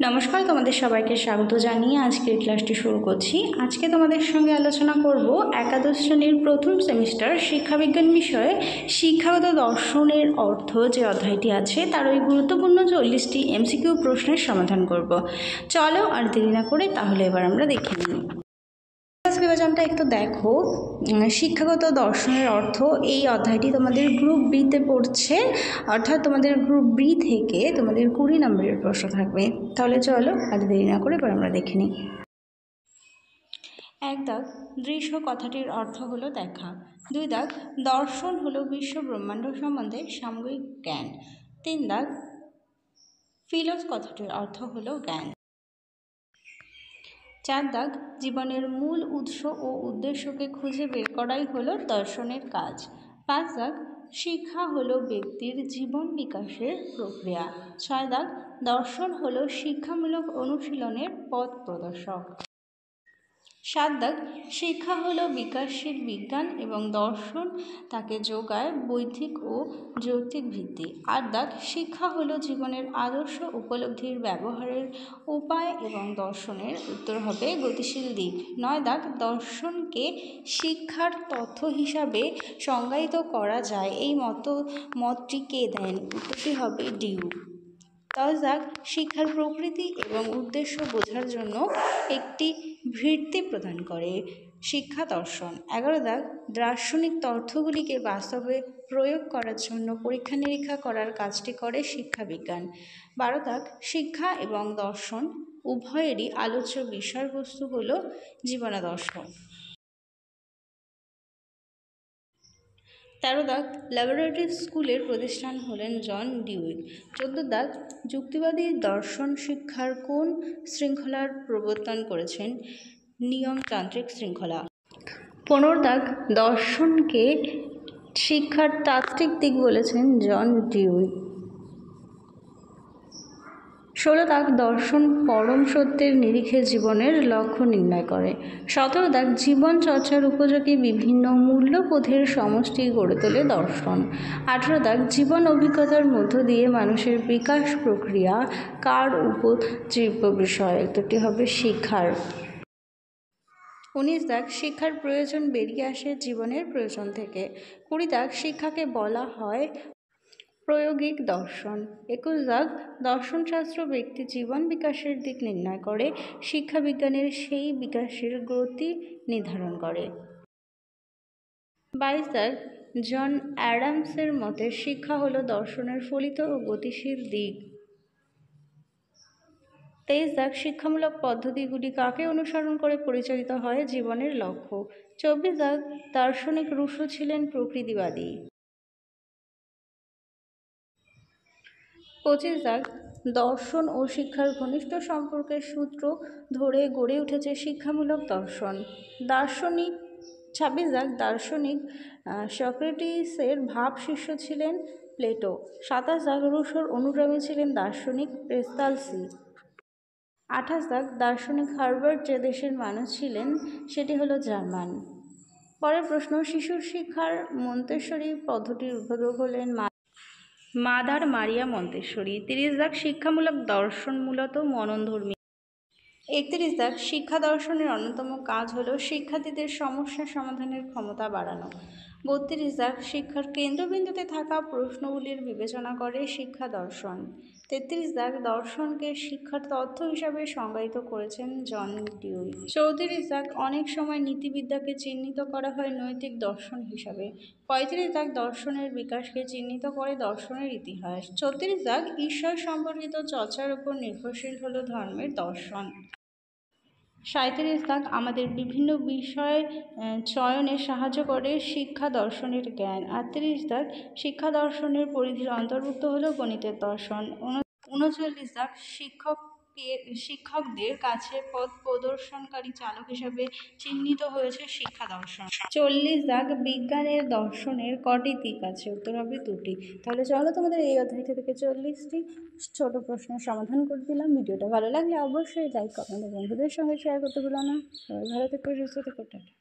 নমস্কার, তোমাদের সবাইকে স্বাগত জানিয়ে আজকের ক্লাসটি শুরু করছি। আজকে তোমাদের সঙ্গে আলোচনা করব একাদশ শ্রেণীর প্রথম সেমিস্টার শিক্ষাবিজ্ঞান বিষয়ে শিক্ষাগত দর্শনের অর্থ যে অধ্যায়টি আছে তার ওই গুরুত্বপূর্ণ 40টি এমসিকিউ প্রশ্নের সমাধান করব। চলো আর দেরি না করে তাহলে এবার আমরা দেখে নিই। বিভাজনটা একটু দেখো। শিক্ষাগত দর্শনের অর্থ এই অধ্যায়টি তোমাদের গ্রুপ বিতে পড়ছে, অর্থাৎ তোমাদের গ্রুপ বি থেকে তোমাদের 20 নম্বরের প্রশ্ন থাকবে। তাহলে চলো আর দেরি না করে এবার আমরা দেখে নিই। 1 দাগ দৃশ্য কথাটির অর্থ হলো দেখা। 2 দাগ দর্শন হলো বিশ্ব ব্রহ্মাণ্ড সম্বন্ধে সামগ্রিক জ্ঞান। 3 দাগ ফিলোস কথাটির অর্থ হলো জ্ঞান। 4 দাগ জীবনের মূল উৎস ও উদ্দেশ্যকে খুঁজে বের করাই হলো দর্শনের কাজ। 5 দাগ শিক্ষা হলো ব্যক্তির জীবন বিকাশের প্রক্রিয়া। 6 দাগ দর্শন হলো শিক্ষামূলক অনুশীলনের পথ প্রদর্শক। 7 দাগ শিক্ষা হলো বিকাশশীল বিজ্ঞান এবং দর্শন তাকে যোগায় বৌদ্ধিক ও যৌক্তিক ভিত্তি। 8 দাগ শিক্ষা হলো জীবনের আদর্শ উপলব্ধির ব্যবহারের উপায় এবং দর্শনের উত্তর হবে গতিশীল দিক। 9 দাগ দর্শনকে শিক্ষার তথ্য হিসাবে সংজ্ঞায়িত করা যায় এই মতটি কে দেন? উত্তরটি হবে ডিউ। 10 দাগ শিক্ষার প্রকৃতি এবং উদ্দেশ্য বোঝার জন্য একটি ভিত্তি প্রদান করে শিক্ষা দর্শন। 11 দাগ দার্শনিক তথ্যগুলিকে বাস্তবে প্রয়োগ করার জন্য পরীক্ষা নিরীক্ষা করার কাজটি করে শিক্ষাবিজ্ঞান। 12 দাগ শিক্ষা এবং দর্শন উভয়েরই আলোচ্য বিষয়বস্তু হল জীবনাদর্শ। 13 দাগ ল্যাবরেটরি স্কুলের প্রতিষ্ঠান হলেন জন ডিউই। 14 দাগ যুক্তিবাদী দর্শন শিক্ষার কোন শৃঙ্খলার প্রবর্তন করেছেন? নিয়মতান্ত্রিক শৃঙ্খলা। 15 দাগ দর্শনকে শিক্ষার তাত্ত্বিক দিক বলেছেন জন ডিউই। 16 দাগ দর্শন পরম সত্যের নিরিখে জীবনের লক্ষ্য নির্ণয় করে। 17 দাগ জীবন চর্চার উপযোগী বিভিন্ন মূল্যবোধের সমষ্টি গড়ে তোলে দর্শন। 18 দাগ জীবন অভিজ্ঞতার মধ্য দিয়ে মানুষের বিকাশ প্রক্রিয়া কার উপজীব্য বিষয়? উত্তরটি হবে শিক্ষার। 19 দাগ শিক্ষার প্রয়োজন বেরিয়ে আসে জীবনের প্রয়োজন থেকে। 20 দাগ শিক্ষাকে বলা হয় প্রায়োগিক দর্শন। 21 দাগ দর্শনশাস্ত্র ব্যক্তি জীবন বিকাশের দিক নির্ণয় করে, শিক্ষাবিজ্ঞানের সেই বিকাশের গতি নির্ধারণ করে। 22 দাগ জন অ্যাডামসের মতে শিক্ষা হলো দর্শনের ফলিত ও গতিশীল দিক। 23 দাগ শিক্ষামূলক পদ্ধতিগুলি কাকে অনুসরণ করে পরিচালিত হয় জীবনের লক্ষ্য। 24 দাগ দার্শনিক রুশো ছিলেন প্রকৃতিবাদী। 25 দাগ দর্শন ও শিক্ষার ঘনিষ্ঠ সম্পর্কের সূত্র ধরে গড়ে উঠেছে শিক্ষামূলক দর্শন। দার্শনিক 26 দাগ দার্শনিক সক্রেটিসের ভাব শিষ্য ছিলেন প্লেটো। 27 দাগ রুশোর অনুগামী ছিলেন দার্শনিক পেস্তালসি। 28 দাগ দার্শনিক হার্বার্ট যে দেশের মানুষ ছিলেন সেটি হলো জার্মান। পরের প্রশ্ন শিশুর শিক্ষার মন্তেশ্বরী পদ্ধতির উদ্বোধক হলেন মাদার মারিয়া মন্তেশ্বরী। 30 দাগ শিক্ষামূলক দর্শন মূলত মননধর্মী। 31 দাগ শিক্ষা দর্শনের অন্যতম কাজ হলো শিক্ষার্থীদের সমস্যা সমাধানের ক্ষমতা বাড়ানো। 32 দাগ শিক্ষার কেন্দ্রবিন্দুতে থাকা প্রশ্নগুলির বিবেচনা করে শিক্ষা দর্শন। 33 দাগ দর্শনকে শিক্ষার তথ্য হিসাবে সংজ্ঞায়িত করেছেন জন ডিউই। 34 দাগ অনেক সময় নীতিবিদ্যাকে চিহ্নিত করা হয় নৈতিক দর্শন হিসাবে। 35 দাগ দর্শনের বিকাশকে চিহ্নিত করে দর্শনের ইতিহাস। 36 দাগ ঈশ্বর সম্পর্কিত চর্চার উপর নির্ভরশীল হলো ধর্মের দর্শন। 37 দাগ আমাদের বিভিন্ন বিষয় চয়নে সাহায্য করে শিক্ষা দর্শনের জ্ঞান। 38 দাগ শিক্ষা দর্শনের পরিধির অন্তর্ভুক্ত হলো গণিতের দর্শন। 39 দাগ শিক্ষকদের কাছে পথ প্রদর্শনকারী চালক হিসাবে চিহ্নিত হয়েছে শিক্ষা দর্শন। 40 দাগ বিজ্ঞানের দর্শনের কটি দিক আছে? উত্তর হবে 2টি। তাহলে চলো তোমাদের এই অধ্যায়টা থেকে 40টি ছোট প্রশ্নের সমাধান করে দিলাম। ভিডিওটা ভালো লাগলে অবশ্যই লাইক কমেন্ট বন্ধুদের সঙ্গে শেয়ার করতে ভুলো না। সবাই ভালো থেকো, সুস্থ থেকো, টাটা।